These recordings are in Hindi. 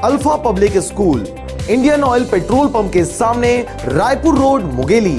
Alpha public school, Indian oil petrol pump के सामने, रायपुर रोड, मुंगेली।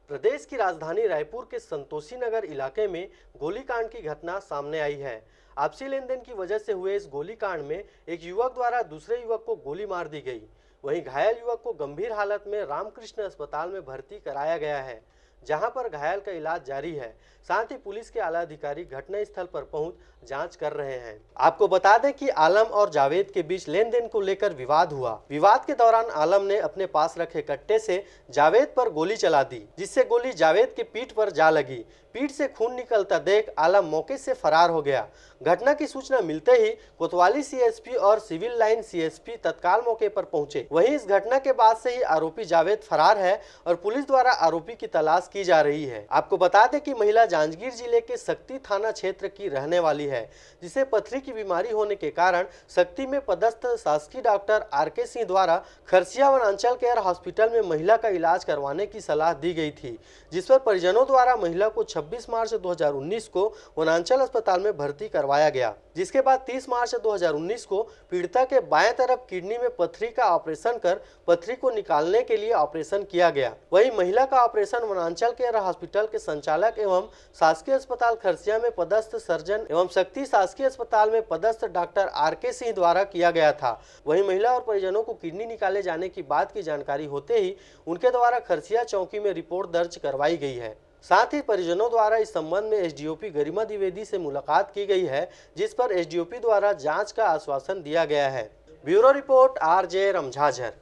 प्रदेश की राजधानी रायपुर के संतोषी नगर इलाके में गोलीकांड की घटना सामने आई है। आपसी लेनदेन की वजह से हुए इस गोलीकांड में एक युवक द्वारा दूसरे युवक को गोली मार दी गई। वहीं घायल युवक को गंभीर हालत में रामकृष्ण अस्पताल में भर्ती कराया गया है, जहां पर घायल का इलाज जारी है। साथ ही पुलिस के आला अधिकारी घटनास्थल पर पहुंच जांच कर रहे हैं। आपको बता दें कि आलम और जावेद के बीच लेन देन को लेकर विवाद हुआ। विवाद के दौरान आलम ने अपने पास रखे कट्टे से जावेद पर गोली चला दी, जिससे गोली जावेद के पीठ पर जा लगी। पीठ से खून निकलता देख आलम मौके से फरार हो गया। घटना की सूचना मिलते ही कोतवाली सीएसपी और सिविल लाइन सीएसपी तत्काल मौके पर पहुंचे। वहीं इस घटना के बाद से ही आरोपी जावेद फरार है और पुलिस द्वारा आरोपी की तलाश की जा रही है। आपको बता दें कि महिला जांजगीर जिले के शक्ति थाना क्षेत्र की रहने वाली है, जिसे पथरी की बीमारी होने के कारण शक्ति में पदस्थ शासकीय डॉक्टर आर.के. सिंह द्वारा खरसिया वनांचल केयर हॉस्पिटल में महिला का इलाज करवाने की सलाह दी गई थी, जिस पर परिजनों द्वारा महिला को 26 मार्च 2019 को वनांचल अस्पताल में भर्ती करवाया गया, जिसके बाद 30 मार्च 2019 को पीड़िता के बाएं तरफ किडनी में पथरी का ऑपरेशन कर पथरी को निकालने के लिए ऑपरेशन किया गया। वहीं महिला का ऑपरेशन वनांचल केयर हॉस्पिटल के संचालक एवं शासकीय अस्पताल खरसिया में पदस्थ सर्जन एवं शक्ति शासकीय अस्पताल में पदस्थ डॉक्टर आर.के. सिंह द्वारा किया गया था। वहीं महिला और परिजनों को किडनी निकाले जाने की बात की जानकारी होते ही उनके द्वारा खरसिया चौकी में रिपोर्ट दर्ज करवाई गई है। साथ ही परिजनों द्वारा इस संबंध में एसडीओपी गरिमा द्विवेदी से मुलाकात की गई है, जिस पर एसडीओपी द्वारा जांच का आश्वासन दिया गया है। Bureau report RJ. रमझाझर।